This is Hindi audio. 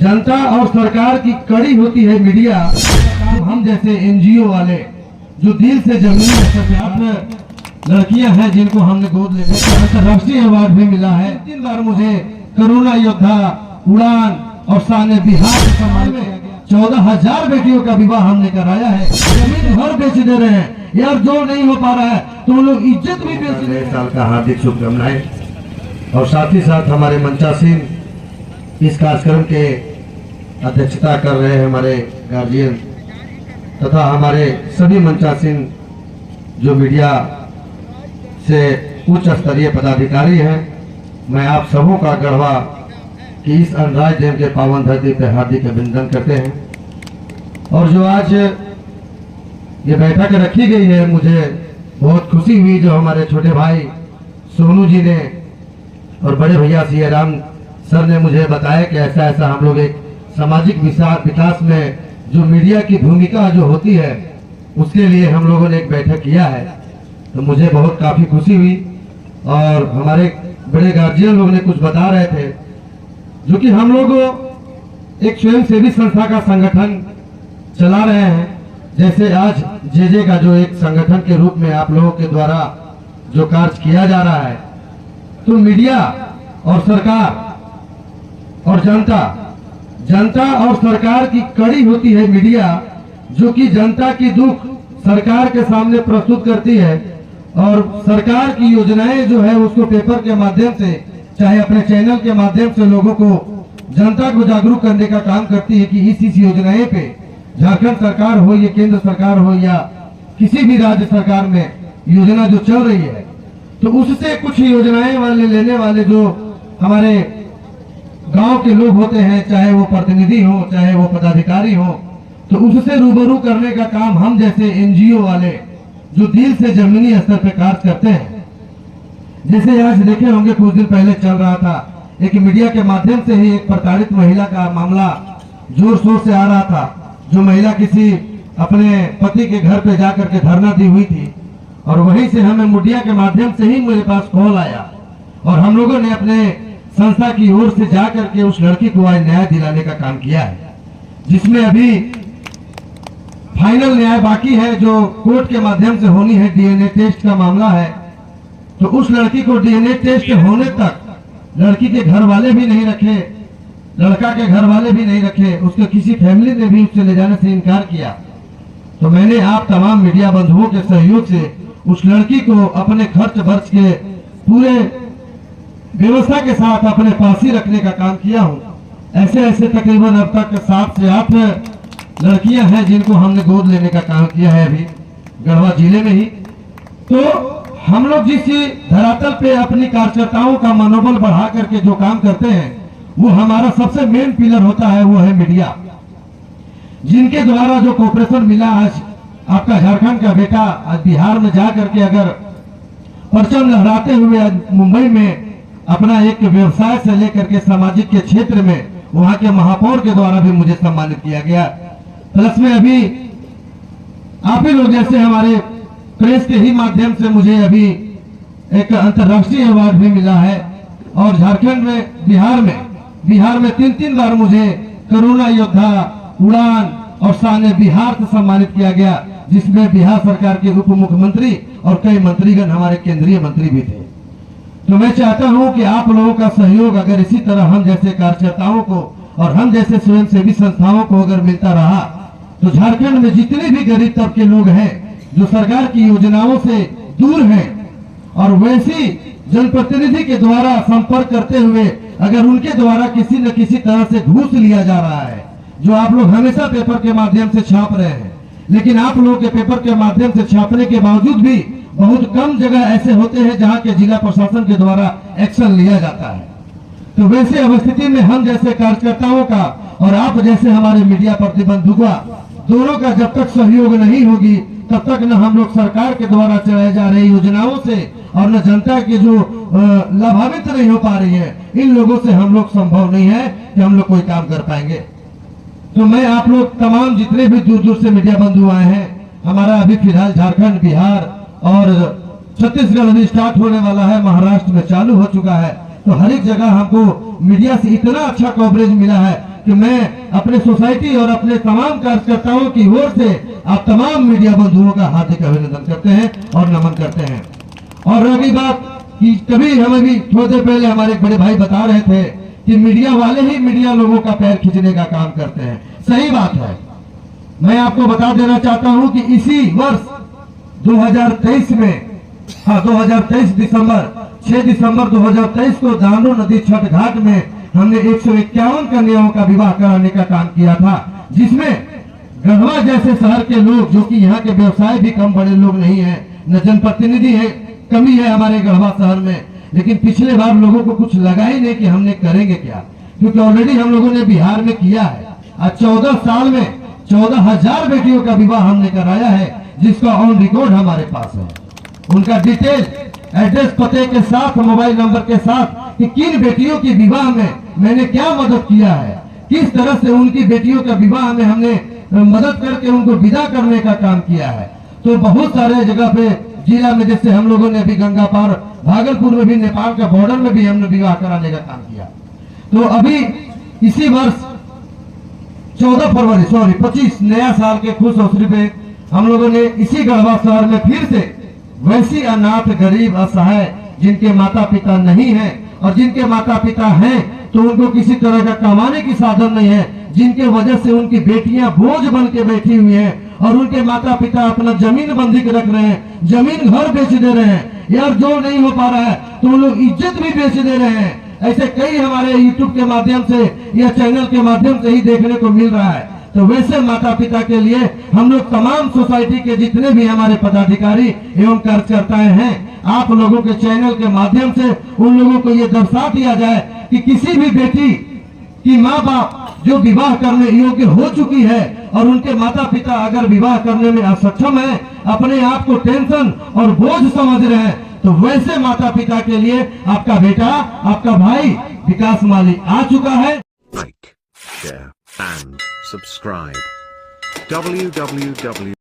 जनता और सरकार की कड़ी होती है मीडिया। हम जैसे एनजीओ वाले जो दिल से जमीनी असर लड़कियां हैं जिनको हमने गोद लेने का अंतर्राष्ट्रीय अवार्ड भी मिला है। 3 बार मुझे कोरोना योद्धा, उड़ान और शान बिहार के सम्मान में 14,000 बेटियों का विवाह हमने कराया है। जमीन घर बेच दे रहे हैं यार, जो नहीं हो पा रहा है तो लोग इज्जत भी बेच रहे हैं। साल का हार्दिक शुभकामनाएं। और साथ ही साथ हमारे मंचा सिंह इस कार्यक्रम के अध्यक्षता कर रहे हैं, हमारे गार्जियन तथा हमारे सभी मंचा सिंह जो मीडिया से उच्च स्तरीय पदाधिकारी हैं। मैं आप सबों का गढ़वा कि इस अनुराज देव के पावन धरती पर हार्दिक अभिनंदन करते हैं। और जो आज ये बैठक रखी गई है, मुझे बहुत खुशी हुई जो हमारे छोटे भाई सोनू जी ने और बड़े भैया सिया राम सर ने मुझे बताया कि ऐसा ऐसा हम लोग एक सामाजिक विकास में जो मीडिया की भूमिका जो होती है उसके लिए हम लोगों ने एक बैठक किया है। तो मुझे बहुत काफी खुशी हुई। और हमारे बड़े गार्जियन लोग ने कुछ बता रहे थे जो कि हम लोग एक स्वयंसेवी संस्था का संगठन चला रहे हैं। जैसे आज जेजे का जो एक संगठन के रूप में आप लोगों के द्वारा जो कार्य किया जा रहा है, तो मीडिया और सरकार और जनता और सरकार की कड़ी होती है मीडिया, जो कि जनता की दुख सरकार के सामने प्रस्तुत करती है और सरकार की योजनाएं जो है उसको पेपर के माध्यम से, चाहे अपने चैनल के माध्यम से लोगों को, जनता को जागरूक करने का काम करती है कि इस योजनाएं पे झारखंड सरकार हो या केंद्र सरकार हो या किसी भी राज्य सरकार में योजना जो चल रही है, तो उससे कुछ योजनाएं वाले लेने वाले जो हमारे गांव के लोग होते हैं, चाहे वो प्रतिनिधि हो चाहे वो पदाधिकारी हो, तो उससे रूबरू करने का काम हम जैसे एनजीओ वाले जो दिल से जमीनी स्तर पर कार्य करते हैं। जैसे आज देखे होंगे कुछ दिन पहले चल रहा था, एक मीडिया के माध्यम से ही एक प्रताड़ित महिला का मामला जोर शोर से आ रहा था, जो महिला किसी अपने पति के घर पे जाकर के धरना दी हुई थी। और वहीं से हमें मीडिया के माध्यम से ही मेरे पास कॉल आया और हम लोगों ने अपने संस्था की ओर से जाकर के उस लड़की को आज न्याय दिलाने का काम किया है, जिसमें अभी फाइनल न्याय बाकी है जो कोर्ट के माध्यम से होनी है। डीएनए टेस्ट का मामला है, तो उस लड़की को डीएनए टेस्ट होने तक लड़की के घर वाले भी नहीं रखे, लड़का के घर वाले भी नहीं रखे, उसके किसी फैमिली ने भी उससे ले जाने से इनकार किया। तो मैंने आप तमाम मीडिया बंधुओं के सहयोग से उस लड़की को अपने खर्च वर्च के पूरे व्यवस्था के साथ अपने पास ही रखने का काम किया हूँ। ऐसे तकरीबन अब तक 7 से 8 लड़कियां हैं जिनको हमने गोद लेने का काम किया है अभी गढ़वा जिले में ही। तो हम लोग जिस धरातल पे अपनी कार्यकर्ताओं का मनोबल बढ़ा करके जो काम करते हैं, वो हमारा सबसे मेन पिलर होता है, वो है मीडिया, जिनके द्वारा जो कोऑपरेशन मिला। आज आपका झारखंड का बेटा आज बिहार में जा करके अगर परचम लहराते हुए आज मुंबई में अपना एक व्यवसाय से लेकर के सामाजिक के क्षेत्र में वहां के महापौर के द्वारा भी मुझे सम्मानित किया गया। प्लस में अभी आप ही लोग जैसे हमारे प्रेस के ही माध्यम से मुझे अभी एक अंतर्राष्ट्रीय अवार्ड भी मिला है। और झारखंड में बिहार में 3 बार मुझे कोरोना योद्धा, उड़ान और शान बिहार से सम्मानित किया गया, जिसमें बिहार सरकार के उप मुख्यमंत्री और कई मंत्रीगण हमारे केंद्रीय मंत्री भी थे। तो मैं चाहता हूं कि आप लोगों का सहयोग अगर इसी तरह हम जैसे कार्यकर्ताओं को और हम जैसे स्वयंसेवी संस्थाओं को अगर मिलता रहा, तो झारखंड में जितने भी गरीब तबके लोग हैं जो सरकार की योजनाओं से दूर हैं और वैसी जनप्रतिनिधि के द्वारा संपर्क करते हुए अगर उनके द्वारा किसी न किसी तरह से घूस लिया जा रहा है, जो आप लोग हमेशा पेपर के माध्यम से छाप रहे हैं, लेकिन आप लोगों के पेपर के माध्यम से छापने के बावजूद भी बहुत कम जगह ऐसे होते हैं जहां के जिला प्रशासन के द्वारा एक्शन लिया जाता है। तो वैसे अवस्थिति में हम जैसे कार्यकर्ताओं का और आप जैसे हमारे मीडिया प्रतिबंधु का दोनों का जब तक सहयोग नहीं होगी, तब तक न हम लोग सरकार के द्वारा चलाई जा रही योजनाओं से और न जनता के जो लाभान्वित नहीं हो पा रही है, इन लोगों से हम लोग संभव नहीं है कि हम लोग कोई काम कर पाएंगे। तो मैं आप लोग तमाम जितने भी दूर दूर से मीडिया बंधु आए हैं, हमारा अभी फिलहाल झारखंड, बिहार और छत्तीसगढ़ अभी स्टार्ट होने वाला है, महाराष्ट्र में चालू हो चुका है। तो हर एक जगह हमको मीडिया से इतना अच्छा कवरेज मिला है कि मैं अपने सोसाइटी और अपने तमाम कार्यकर्ताओं की ओर से आप तमाम मीडिया बंधुओं का हार्दिक अभिनंदन करते हैं और नमन करते हैं। और रही बात कि कभी हमें भी थोड़ी देर पहले हमारे एक बड़े भाई बता रहे थे कि मीडिया वाले ही मीडिया लोगों का पैर खींचने का काम करते हैं। सही बात है। मैं आपको बता देना चाहता हूं कि इसी वर्ष 2023 में 2023 दिसंबर 6 दिसंबर 2023 को दानो नदी छठ घाट में हमने 151 कन्याओं का विवाह कराने का काम किया था, जिसमें गढ़वा जैसे शहर के लोग, जो कि यहाँ के व्यवसाय भी कम बड़े लोग नहीं है, न जनप्रतिनिधि है, कमी है हमारे गढ़वा शहर में, लेकिन पिछले बार लोगों को कुछ लगा ही नहीं कि हमने करेंगे क्या, क्योंकि ऑलरेडी हम लोगों ने बिहार में किया है। आज 14 साल में 14,000 बेटियों का विवाह हमने कराया है, जिसका ऑन रिकॉर्ड हमारे पास है। उनका डिटेल, एड्रेस, पते के साथ, मोबाइल नंबर के साथ कि किन बेटियों के विवाह में मैंने क्या मदद किया है, किस तरह से उनकी बेटियों का विवाह में हमने मदद करके उनको विदा करने का काम किया है। तो बहुत सारे जगह पे जिला में, जैसे हम लोगों ने अभी गंगा पार भागलपुर में भी, नेपाल का बॉर्डर में भी हमने विवाह कराने का काम किया। तो अभी इसी वर्ष 25 नया साल के खुश अवसर पे हम लोगों ने इसी गढ़वा शहर में फिर से वैसी अनाथ, गरीब, असहाय, जिनके माता पिता नहीं है और जिनके माता पिता हैं तो उनको किसी तरह का कमाने की साधन नहीं है, जिनके वजह से उनकी बेटियां बोझ बन के बैठी हुई हैं और उनके माता पिता अपना जमीन बंदी के रख रहे हैं, जमीन घर बेच दे रहे हैं, यार जो नहीं हो पा रहा है तो उन लोग इज्जत भी बेच दे रहे हैं। ऐसे कई हमारे यूट्यूब के माध्यम से या चैनल के माध्यम से ही देखने को मिल रहा है। तो वैसे माता पिता के लिए हम लोग तमाम सोसाइटी के जितने भी हमारे पदाधिकारी एवं कार्यकर्ताएं हैं, आप लोगों के चैनल के माध्यम से उन लोगों को ये दर्शा दिया जाए कि किसी भी बेटी की माँ बाप जो विवाह करने योग्य हो चुकी है और उनके माता पिता अगर विवाह करने में असक्षम है, अपने आप को टेंशन और बोझ समझ रहे हैं, तो वैसे माता पिता के लिए आपका बेटा, आपका भाई विकास माली आ चुका है। Like, share, and subscribe. www.in